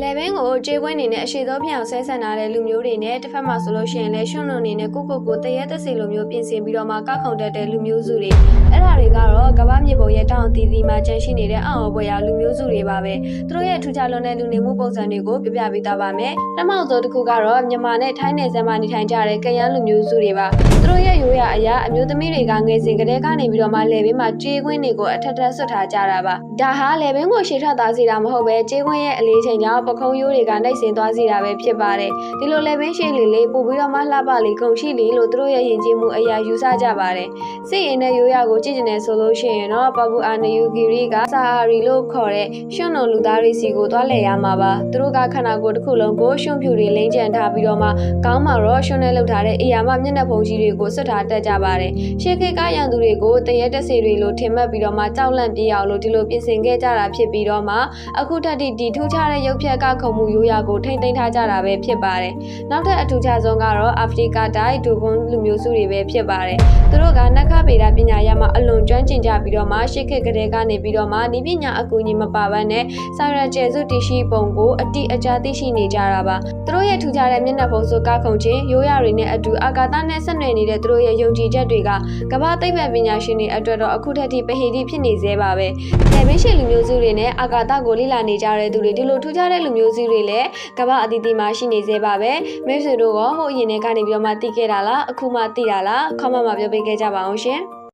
လေဘင်းကိုကြေးကွင်းနေနဲ့အရှိသောပြောင်ဆဲဆန်ထားတဲ့လူမျိုးတွေနဲ့တစ်ဖက်မှာဆိုလို့ရှိရင်လည်းရွှွန့်လွန်နေနဲ့ကိုတရဲသက်စီလိုမျိုးပြင်ဆင်ပြီးတော့မှကောက်ခုံတတ်တဲ့လူမျိုးစုတွေအဲ့ဒါတွေကတော့ကမ္ဘာမြေပေါ်ရဲ့တောင်တီတီမှာကျန်ရှိနေတဲ့အံ့ဩဖွယ်ရာလူမျိုးစုတွေပါပဲသူတို့ရဲ့ထူးခြားလွန်တဲ့လူနေမှုပုံစံတွေကိုပြပြပေးသွားပါမယ်ပထမဆုံးတစ်ခုကတော့မြန်မာနဲ့ထိုင်းနယ်စပ်မှာနေထိုင်ကြတဲ့ကရန်လူမျိုးစုတွေပါသူတို့ရဲ့ရိုးရာအရာအမျိုးသမီးတွေကငယ်စဉ်ကတည်းကနေပြီးတော့မှလေဘင်းမှာကြေးကွင်းတွေကိုအထက်ထက်ဆွတ်ထားကြတာပါဒါဟာလေဘင်းကိုရှည်ထွက်သွားစေတာမဟုတ်ပဲကြေးကွင်းရဲ့အလေးချိန်ကြောင့်ပခုံးရိုးတွေကနှိပ်စင်သွားစေတာပဲဖြစ်ပါတယ်ဒီလိုလေဘင်းရှည်လေးပို့ပြီးတော့မှလှပလေးဂုံရှိလေးလို့သူတို့ရဲ့ယဉ်ကျေးမှုအရာယူဆကြပါတယ်စိတ်ရင်းနဲ့ရိုးရာကိုကြည့်ကျင်နေဆိုလို့ရှိရင်တော့ပပူအာနယူဂီရီကဆာဟာရီလို့ခေါ်တဲ့ရွှွန့်တော်လူသားတွေစီကိုသွားလဲရမှာပါသူတို့ကခန္ဓာကိုယ်တစ်ခုလုံးကိုရွှွန့်ဖြူတွေလိမ့်ကျန်ထားပြီးတော့မှကောင်းမှာတော့ရွှွန့်နဲ့လှုပ်ထားတဲ့အရာမှမျက်နှာဖုံးကြီးတွေကိုဆွတ်ထားတတ်ကြပါတယ်ရှေးခေတ်ကရန်သူတွေကိုတရဲတက်စီတွေလို့ထင်မှတ်ပြီးတော့မှကြောက်လန့်ပြေးအောင်လို့ဒီလိုပြင်ဆင်ခဲ့ကြတာဖြစ်ပြီးတော့မှအခုထက်ဒီထူးခြားတဲ့ရုပ်ဖြတ်ကခုံမှုရိုးရာကိုထိမ့်သိမ်းထားကြတာပဲဖြစ်ပါတယ်နောက်ထပ်အထူးခြားဆုံးကတော့အာဖရိကတိုင်းဒူကွန်လူမျိုးစုတွေပဲဖြစ်ပါတယ်သူတို့ကနက္ခဗေဒပညာရမှာအလွန်ကျွမ်းကျင်ကြပြီးတော့မှရှေးခေတ်ကတည်းကနေပြီးတော့မှဤပညာအကူအညီမပါဘဲနဲ့စာရကျဲစုတရှိပုံကိုအတိအကျသိရှိနေကြတာပါသူတို့ရဲ့ထူးခြားတဲ့မျက်နှာဖုံးစုကခုံချင်းရိုးရာတွေနဲ့အတူအာကာသနဲ့ဆက်နွယ်နေတဲ့သူတို့ရဲ့ယုံကြည်ချက်တွေကကမ္ဘာသိပ္ပံပညာရှင်တွေအတွက်တော့အခုထက်ထိပဟိတိဖြစ်နေသေးပါပဲ။လေဘင်းရှင်လူမျိုးစုတွေနဲ့အာကာသကိုလေ့လာနေကြတဲ့သူတွေဒီလိုထူးခြားတဲ့လူမျိုးစုတွေလည်းကမ္ဘာအသီးသီးမှာရှိနေသေးပါပဲ။မိတ်ဆွေတို့ကဟိုအရင်ကနေပြီးတော့မှသိခဲ့တာလားအခုမှသိတာလားခေါင်းမပြောပေးခဲ့ကြပါအောင်ရှင်။